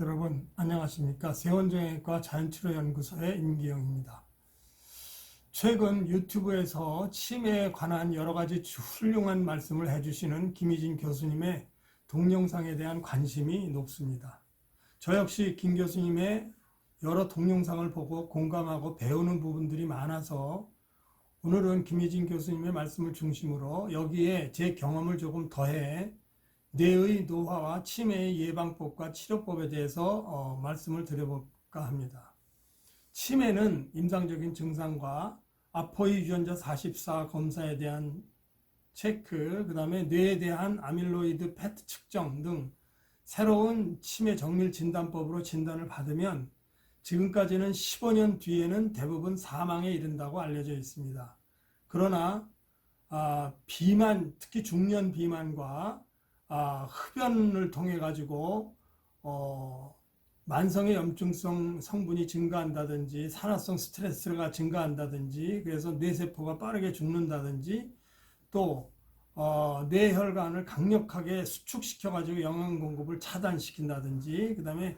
여러분 안녕하십니까? 세원정형외과 자연치료연구소의 임기영입니다. 최근 유튜브에서 치매에 관한 여러 가지 훌륭한 말씀을 해주시는 김희진 교수님의 동영상에 대한 관심이 높습니다. 저 역시 김 교수님의 여러 동영상을 보고 공감하고 배우는 부분들이 많아서 오늘은 김희진 교수님의 말씀을 중심으로 여기에 제 경험을 조금 더해 뇌의 노화와 치매의 예방법과 치료법에 대해서 말씀을 드려볼까 합니다. 치매는 임상적인 증상과 아포의 유전자 44 검사에 대한 체크, 그 다음에 뇌에 대한 아밀로이드 PET 측정 등 새로운 치매 정밀 진단법으로 진단을 받으면 지금까지는 15년 뒤에는 대부분 사망에 이른다고 알려져 있습니다. 그러나 비만, 특히 중년 비만과 흡연을 통해 가지고 만성의 염증성 성분이 증가한다든지 산화성 스트레스가 증가한다든지 그래서 뇌세포가 빠르게 죽는다든지 또 뇌혈관을 강력하게 수축시켜 가지고 영양 공급을 차단시킨다든지 그 다음에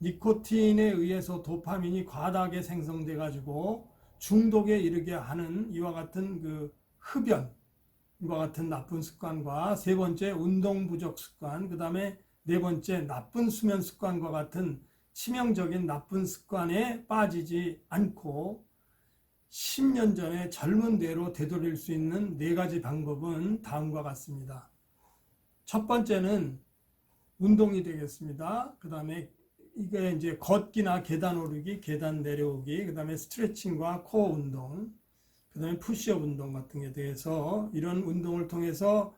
니코틴에 의해서 도파민이 과다하게 생성돼 가지고 중독에 이르게 하는 이와 같은 그 흡연 과 같은 나쁜 습관과 세 번째 운동 부족 습관, 그 다음에 네 번째 나쁜 수면 습관과 같은 치명적인 나쁜 습관에 빠지지 않고 10년 전에 젊은 뇌로 되돌릴 수 있는 네 가지 방법은 다음과 같습니다. 첫 번째는 운동이 되겠습니다. 그 다음에 이게 이제 걷기나 계단 오르기, 계단 내려오기, 그 다음에 스트레칭과 코어 운동, 그 다음에 푸시업 운동 같은 게 대해서 이런 운동을 통해서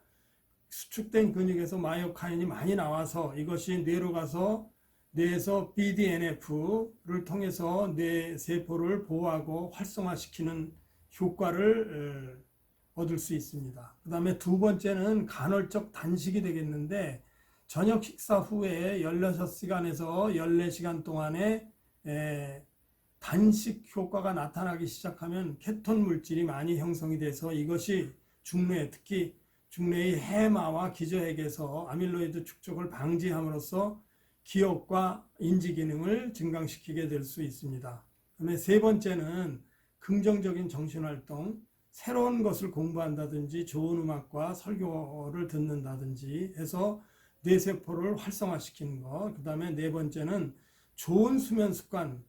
수축된 근육에서 마이오카인이 많이 나와서 이것이 뇌로 가서 뇌에서 BDNF를 통해서 뇌 세포를 보호하고 활성화시키는 효과를 얻을 수 있습니다. 그 다음에 두 번째는 간헐적 단식이 되겠는데 저녁 식사 후에 16시간에서 14시간 동안에 단식 효과가 나타나기 시작하면 케톤 물질이 많이 형성이 돼서 이것이 중뇌, 특히 중뇌의 해마와 기저핵에서 아밀로이드 축적을 방지함으로써 기억과 인지 기능을 증강시키게 될 수 있습니다. 그다음에 세 번째는 긍정적인 정신활동, 새로운 것을 공부한다든지 좋은 음악과 설교를 듣는다든지 해서 뇌세포를 활성화시키는 것. 그 다음에 네 번째는 좋은 수면 습관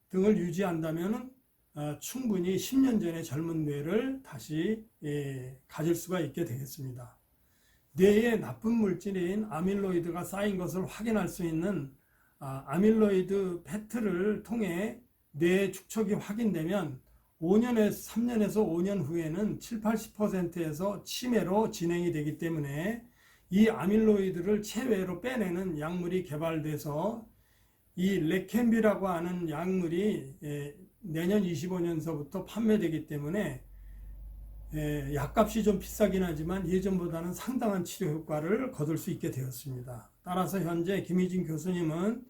등을 유지한다면 충분히 10년 전의 젊은 뇌를 다시 가질 수가 있게 되겠습니다. 뇌에 나쁜 물질인 아밀로이드가 쌓인 것을 확인할 수 있는 아밀로이드 PET를 통해 뇌 축적이 확인되면 3년에서 5년 후에는 7, 80%에서 치매로 진행이 되기 때문에 이 아밀로이드를 체외로 빼내는 약물이 개발돼서 이 레켐비라고 하는 약물이 내년 25년서부터 판매되기 때문에 약값이 좀 비싸긴 하지만 예전보다는 상당한 치료 효과를 거둘 수 있게 되었습니다. 따라서 현재 김희진 교수님은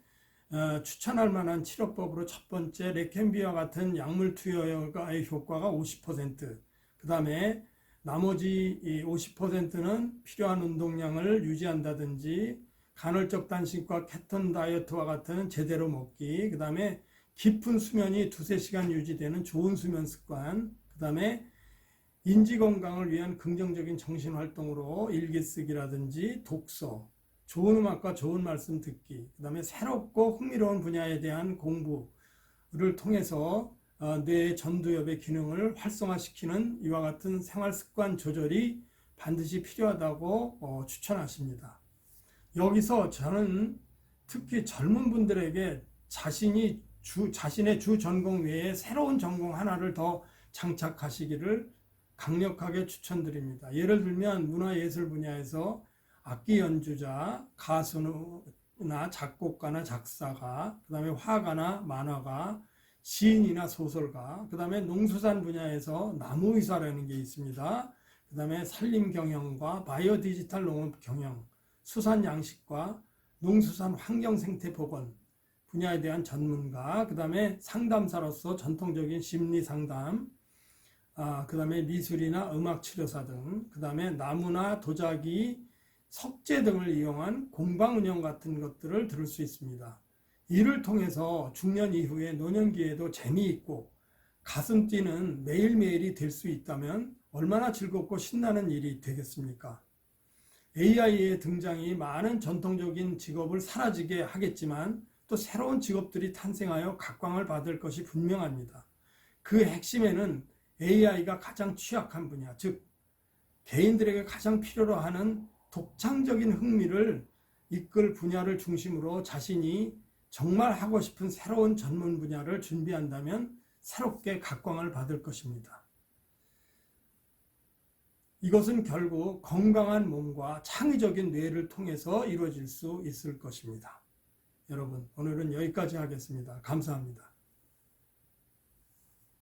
추천할 만한 치료법으로 첫 번째 레켐비와 같은 약물 투여의 효과가 50%, 그 다음에 나머지 50%는 필요한 운동량을 유지한다든지 간헐적 단식과 케톤 다이어트와 같은 제대로 먹기, 그 다음에 깊은 수면이 2-3시간 유지되는 좋은 수면 습관, 그 다음에 인지 건강을 위한 긍정적인 정신활동으로 일기 쓰기라든지 독서, 좋은 음악과 좋은 말씀 듣기, 그 다음에 새롭고 흥미로운 분야에 대한 공부를 통해서 뇌의 전두엽의 기능을 활성화시키는 이와 같은 생활 습관 조절이 반드시 필요하다고 추천하십니다. 여기서 저는 특히 젊은 분들에게 자신의 주 전공 외에 새로운 전공 하나를 더 장착하시기를 강력하게 추천드립니다. 예를 들면 문화예술 분야에서 악기 연주자, 가수나 작곡가나 작사가, 그 다음에 화가나 만화가, 시인이나 소설가, 그 다음에 농수산 분야에서 나무의사라는 게 있습니다. 그 다음에 산림경영과 바이오 디지털 농업 경영, 수산 양식과 농수산 환경 생태 보건 분야에 대한 전문가, 그 다음에 상담사로서 전통적인 심리 상담, 그 다음에 미술이나 음악 치료사 등, 그 다음에 나무나 도자기, 석재 등을 이용한 공방 운영 같은 것들을 들을 수 있습니다. 이를 통해서 중년 이후에 노년기에도 재미있고 가슴 뛰는 매일매일이 될 수 있다면 얼마나 즐겁고 신나는 일이 되겠습니까? AI의 등장이 많은 전통적인 직업을 사라지게 하겠지만 또 새로운 직업들이 탄생하여 각광을 받을 것이 분명합니다. 그 핵심에는 AI가 가장 취약한 분야, 즉 개인들에게 가장 필요로 하는 독창적인 흥미를 이끌 분야를 중심으로 자신이 정말 하고 싶은 새로운 전문 분야를 준비한다면 새롭게 각광을 받을 것입니다. 이것은 결국 건강한 몸과 창의적인 뇌를 통해서 이루어질 수 있을 것입니다. 여러분, 오늘은 여기까지 하겠습니다. 감사합니다.